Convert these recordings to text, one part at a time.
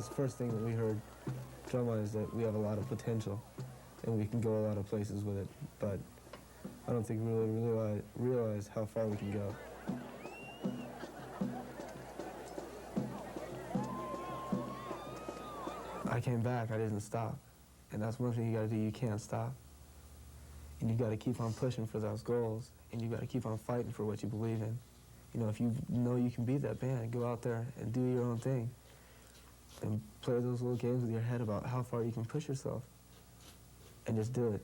That's the first thing that we heard drum-wise, that we have a lot of potential and we can go a lot of places with it, but I don't think we really realize how far we can go. I came back, I didn't stop. And that's one thing you gotta do, you can't stop. And you gotta keep on pushing for those goals, and you gotta keep on fighting for what you believe in. You know, if you know you can beat that band, go out there and do your own thing. And play those little games with your head about how far you can push yourself. And just do it.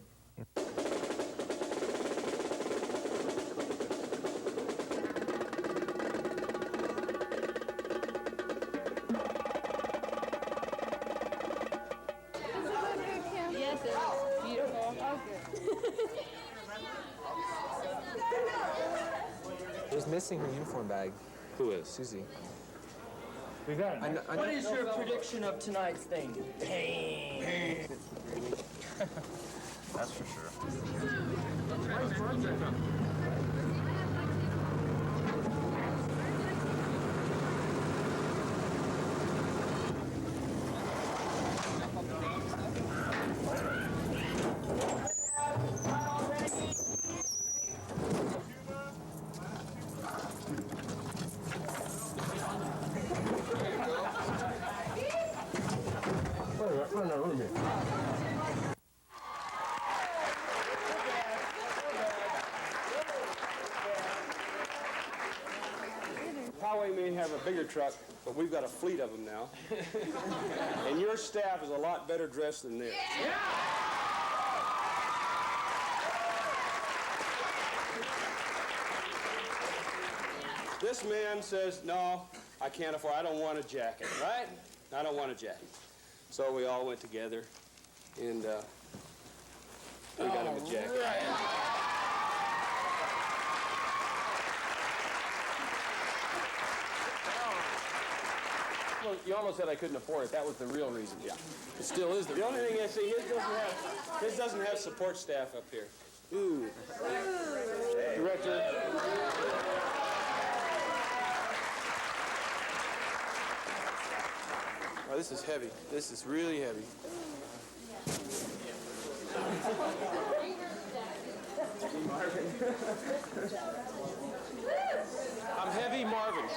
Who's missing her uniform bag? Who is? Susie. We got it. What is your prediction of tonight's thing? Pain. That's for sure. Poway may have a bigger truck, but we've got a fleet of them now. And your staff is a lot better dressed than theirs. This man says, no, I can't afford, I don't want a jacket, right? I don't want a jacket. So we all went together, and we got him a jacket. Well, you almost said I couldn't afford it. That was the real reason. Yeah. It still is the The real only reason. thing is, see, his doesn't have support staff up here. Ooh. Director. Oh, this is heavy. This is really heavy. I'm Heavy Marvin.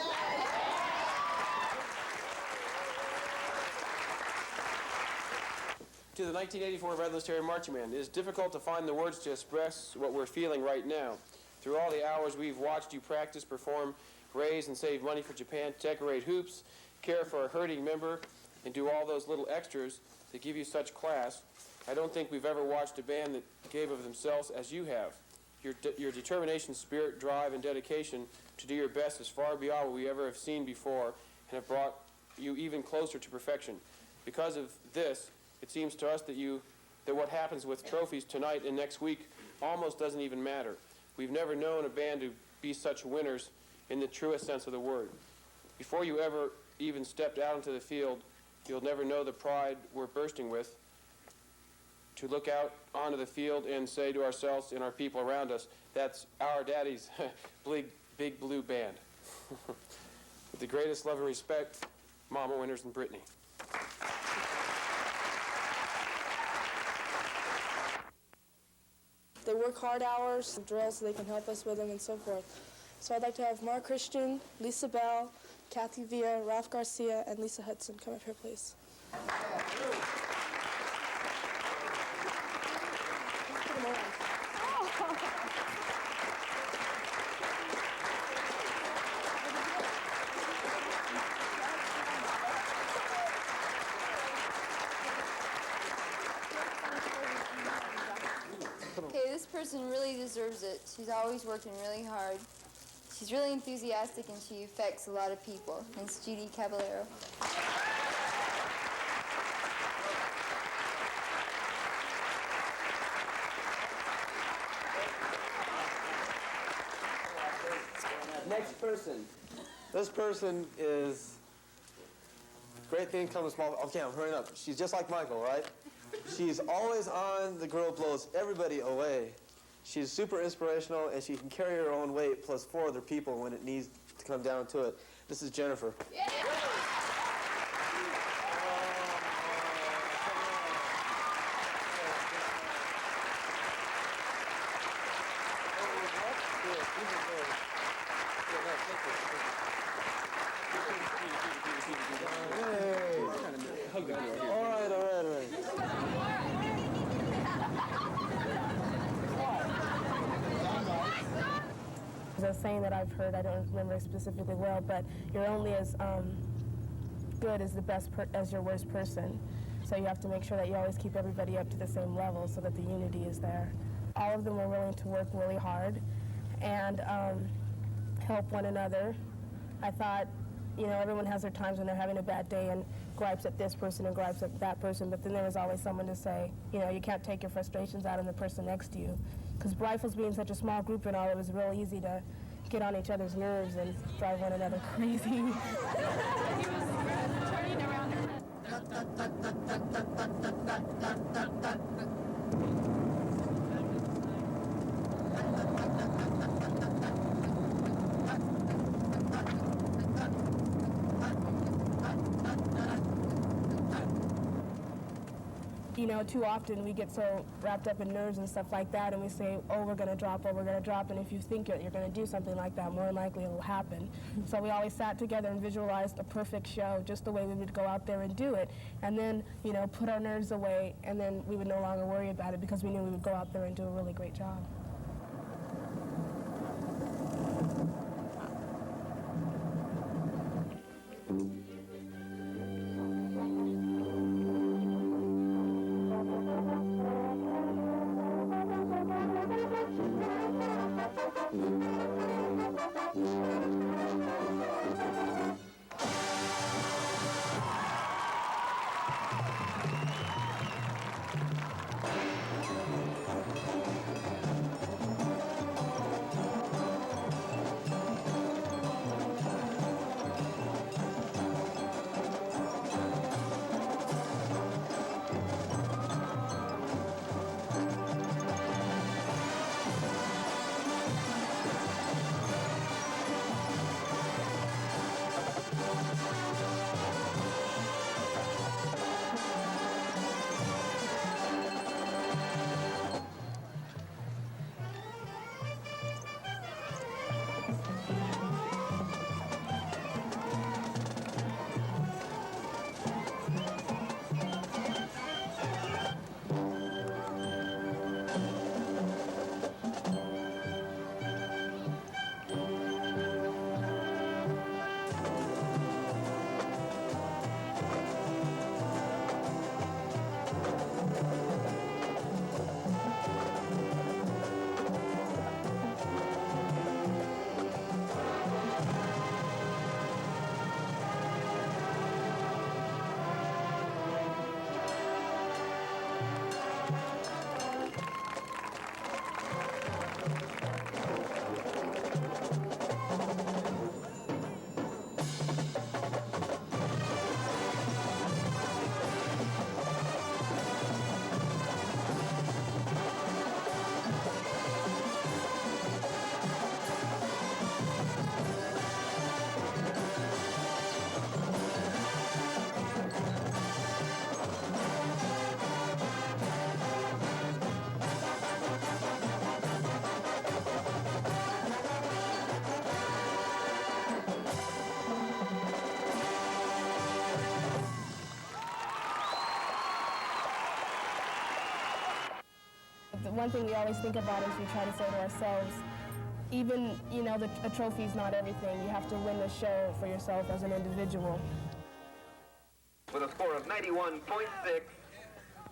To the 1984 Redlands Terrier Marching Band, it is difficult to find the words to express what we're feeling right now. Through all the hours we've watched you practice, perform, raise and save money for Japan, decorate hoops, care for a hurting member, and do all those little extras that give you such class, I don't think we've ever watched a band that gave of themselves as you have. Your determination, spirit, drive, and dedication to do your best is far beyond what we ever have seen before and have brought you even closer to perfection. Because of this, it seems to us that what happens with trophies tonight and next week almost doesn't even matter. We've never known a band to be such winners in the truest sense of the word. Before you ever even stepped out into the field, you'll never know the pride we're bursting with to look out onto the field and say to ourselves and our people around us, that's our daddy's big blue band. With the greatest love and respect, Mama Winters and Brittany. They work hard hours, drills so they can help us with them and so forth. So I'd like to have Mark Christian, Lisa Bell, Kathy Villa, Ralph Garcia, and Lisa Hudson come up here, please. Okay, this person really deserves it. She's always working really hard. She's really enthusiastic and she affects a lot of people. It's Judy Caballero. Next person. This person is great things come to small. Okay, I'm hurrying up. She's just like Michael, right? She's always on. The girl blows everybody away. She's super inspirational, and she can carry her own weight plus 4 other people when it needs to come down to it. This is Jennifer. Yeah. All right. There's a saying that I've heard, I don't remember it specifically well, but you're only as good as as your worst person. So you have to make sure that you always keep everybody up to the same level so that the unity is there. All of them were willing to work really hard and help one another. I thought, you know, everyone has their times when they're having a bad day and gripes at this person and gripes at that person, but then there was always someone to say, you know, you can't take your frustrations out on the person next to you. Because rifles being such a small group and all, it was real easy to get on each other's nerves and drive one another crazy. You know, too often we get so wrapped up in nerves and stuff like that, and we say, oh, we're going to drop, and if you think you're going to do something like that, more than likely it will happen. So we always sat together and visualized a perfect show, just the way we would go out there and do it, and then, you know, put our nerves away, and then we would no longer worry about it because we knew we would go out there and do a really great job. The one thing we always think about is we try to say to ourselves, even, you know, a trophy's not everything. You have to win the show for yourself as an individual. With a score of 91.6,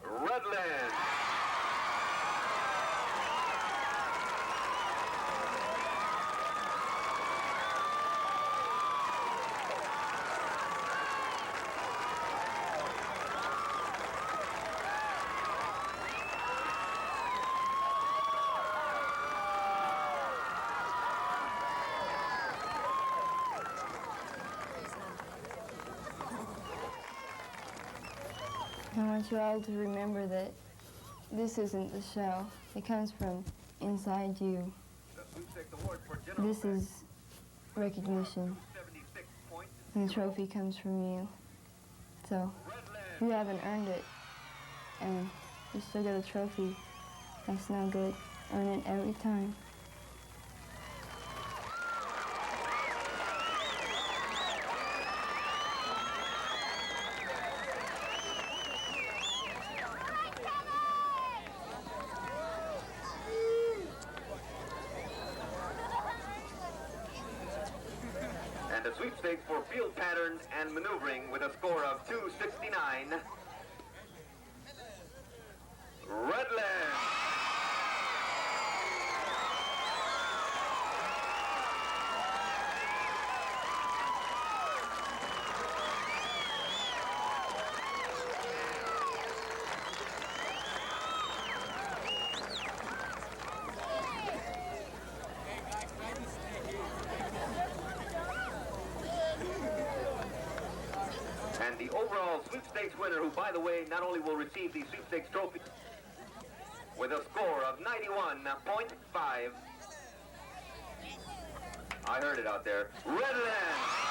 Redland. I want you all to remember that this isn't the show. It comes from inside you. This is recognition. And the trophy comes from you. So if you haven't earned it and you still get a trophy, that's no good. Earn it every time. the sweepstakes for field patterns and maneuvering with a score of 269, Redland. And the overall sweepstakes winner, who, by the way, not only will receive the sweepstakes trophy with a score of 91.5. I heard it out there. Redland!